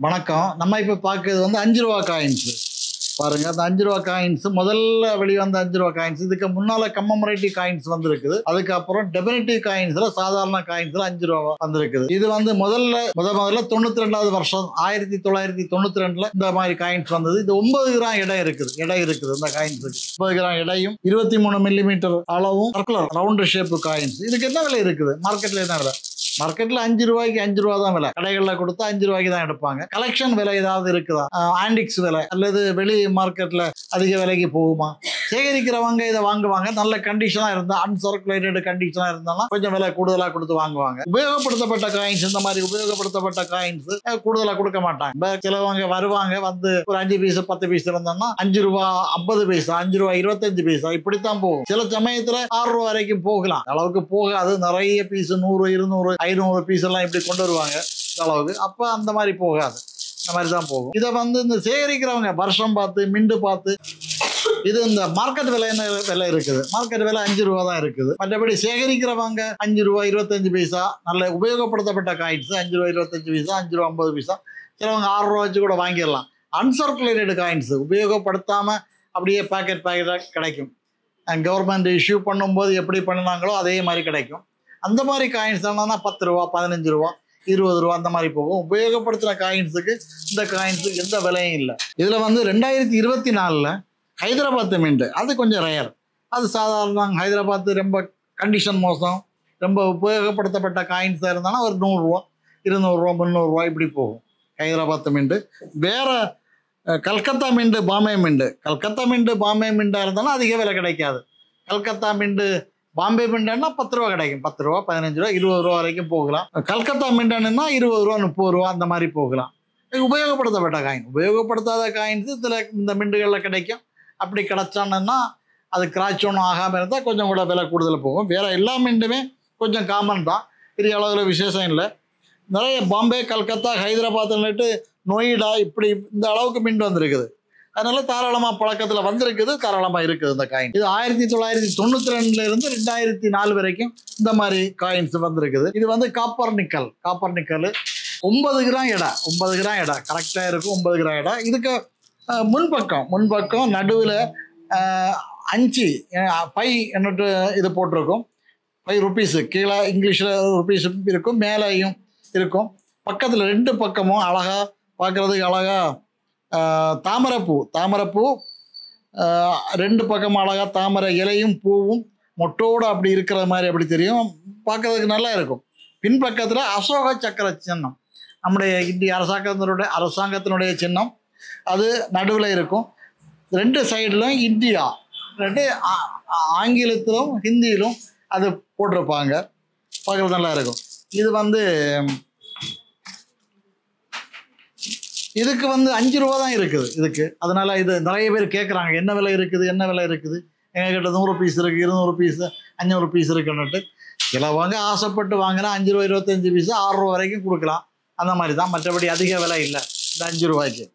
வணக்கம். நம்ம இப்போ பார்க்குறது வந்து ரூ. 5 காயின்ஸ். பாருங்க, அந்த ரூ. 5 காயின்ஸ் முதல்ல வெளிவந்த ரூ. 5 காயின்ஸ். இதுக்கு முன்னால கம்மமரேட்டிவ் காயின்ஸ் வந்திருக்குது. அதுக்கப்புறம் டெபினிட்டிவ் காயின்ஸ்ல சாதாரண காயின்ஸ்ல ரூ. 5 வந்திருக்குது. இது வந்து முதல்ல 92வது வருஷம் 1992ல இந்த மாதிரி காயின்ஸ் வந்தது. இது 9 கிராம் எடை இருக்குது. இந்த காயின்ஸுக்கு 9 கிராம் எடையும் 23 மில்லிமீட்டர் அளவும் சர்க்குலர் ரவுண்ட் ஷேப் காயின்ஸ். இதுக்கு என்ன விலை இருக்குது? மார்க்கெட்ல என்ன விலை? மார்க்கெட்ல ரூ. 5 தான் விலை. கடைகளில் கொடுத்தா ரூ. 5 தான் எடுப்பாங்க. கலெக்ஷன் விலை ஏதாவது இருக்குதா? ஆன்டிக்ஸ் விலை அல்லது வெளி மார்க்கெட்ல அதிக விலைக்கு போகுமா? சேகரிக்கிறவங்க இதை வாங்குவாங்க. நல்ல கண்டிஷனா இருந்தா, அன்சர்க்குலேட்டட் கண்டிஷனா இருந்தாலும் கொஞ்சம் விலை கூடுதலா கொடுத்து வாங்குவாங்க. உபயோகப்படுத்தப்பட்ட காயின்ஸ், இந்த மாதிரி உபயோகப்படுத்தப்பட்ட காயின்ஸ் கூடுதலா கொடுக்க மாட்டாங்க. சிலவங்க வருவாங்க, வந்து ஒரு 5 பைசா 10 பைசா இருந்தோம்னா ரூ. 5 ரூ. 25 இப்படித்தான் போகும். சில சமயத்துல ரூ. 6 வரைக்கும் போகலாம். அளவுக்கு போகாது. நிறைய பீஸ் 100, 200, 500 பீஸ் எல்லாம் இப்படி கொண்டு வருவாங்க அளவுக்கு. அப்ப அந்த மாதிரி போகாது. இந்த மாதிரி தான் போகும். இதை வந்து இந்த சேகரிக்கிறவங்க வருஷம் பார்த்து, மிண்டு பார்த்து, இது இந்த மார்க்கெட் விலை என்ன விலை இருக்குது? மார்க்கெட் விலை ரூ. 5 தான் இருக்குது. மற்றபடி சேகரிக்கிறவங்க ரூ. 5 நல்ல உபயோகப்படுத்தப்பட்ட காயின்ஸ் ரூ. 5 ரூ. 50 சிலவங்க ரூ. 6 வச்சு கூட வாங்கிடலாம். அன்சர்க்குலேட்டட் காயின்ஸ் உபயோகப்படுத்தாம அப்படியே பாக்கெட்டா கிடைக்கும். கவர்மெண்ட் இஷ்யூ பண்ணும்போது எப்படி பண்ணினாங்களோ அதே மாதிரி கிடைக்கும். அந்த மாதிரி காயின்ஸ் என்னன்னா ரூ. 10, ரூ. 15, ரூ. 20 அந்த மாதிரி போகும். உபயோகப்படுத்துகிற காயின்ஸுக்கு இந்த காயின்ஸுக்கு எந்த விலையும் இல்லை. இதில் வந்து 2024 ஹைதராபாத் மின்ட் அது கொஞ்சம் ரேர். அது சாதாரண ஹைதராபாத் ரொம்ப கண்டிஷன் மோசம், ரொம்ப உபயோகப்படுத்தப்பட்ட காயின்ஸாக இருந்தாலும் ஒரு 100 ரூபா, 200 ரூபா, 300 ரூபா இப்படி போகும் ஹைதராபாத் மின்ட். வேற Calcutta mint, Bombay mint. Calcutta mint, Bombay மின்ட்டாக இருந்தாலும் அதிக விலை கிடைக்காது. கல்கத்தா மின்ட், பாம்பே மின்டன்னா ரூ. 10 கிடைக்கும். ரூ. 10, 15, ரூ. 20 வரைக்கும் போகலாம். கல்கத்தா மின்டன்னா ரூ. 20, 30 அந்த மாதிரி போகலாம். உபயோகப்படுத்தப்பட்ட காயின். உபயோகப்படுத்தாத காயின்ஸ் இதில் இந்த மின்டுகளில் கிடைக்கும். அப்படி கிடைச்சான்னா அது கிராச் ஒன்றும் ஆகாமல் இருந்தால் கொஞ்சம் கூட விலை கூடுதல் போகும். வேற எல்லா மின்ட்டுமே கொஞ்சம் காமன் தான். பெரிய அளவில் விசேஷம் இல்லை. நிறைய பாம்பே, கல்கத்தா, ஹைதராபாத்னுட்டு நொய்டா இப்படி இந்த அளவுக்கு மின்ட் வந்திருக்குது. அதனால தாராளமாக பழக்கத்தில் வந்திருக்குது, தாராளமாக இருக்குது இந்த காயின். இது 1992 இருந்து 2004 வரைக்கும் இந்த மாதிரி காயின்ஸ் வந்திருக்குது. இது வந்து காப்பர் நிக்கல் 9 கிராம் எடை. 9 கிராம் எடை கரெக்டாக இருக்கும். 9 கிராம் எடை. இதுக்கு முன்பக்கம் நடுவில் 5 5 என்னட்டு இது போட்டிருக்கும். 5 ருபீஸ் கீழே இங்கிலீஷில் ருபீஸ் இருக்கும், மேலேயும் இருக்கும். பக்கத்தில் 2 பக்கமும் அழகாக பார்க்குறதுக்கு அழகாக தாமரைப்பூ 2 பக்கம் அழகாக தாமரை இலையும் பூவும் மொட்டோடு அப்படி இருக்கிற மாதிரி அப்படி தெரியும். பார்க்கறதுக்கு நல்லா இருக்கும். பின்பக்கத்தில் அசோக சக்கர சின்னம், நம்முடைய இந்திய அரசாங்கத்தினுடைய சின்னம், அது நடுவில் இருக்கும். 2 சைடிலும் இந்தியா, 2 ஆங்கிலத்திலும் ஹிந்தியிலும் அது போட்டிருப்பாங்க. பார்க்குறது நல்லா இருக்கும். இது வந்து இதுக்கு வந்து ரூ. 5 தான் இருக்குது இதுக்கு. அதனால இது நிறைய பேர் கேட்குறாங்க, என்ன விலை இருக்குது எங்ககிட்ட 100 பீஸ் இருக்குது, 200 பீஸ், 500 பீஸ் இருக்குன்னுட்டு. சிலவங்க ஆசைப்பட்டு வாங்கினா ரூ. 5, 25 6 ரூபா வரைக்கும் கொடுக்கலாம். அந்த மாதிரி தான். மற்றபடி அதிக விலை இல்லை இந்த ரூ. 5.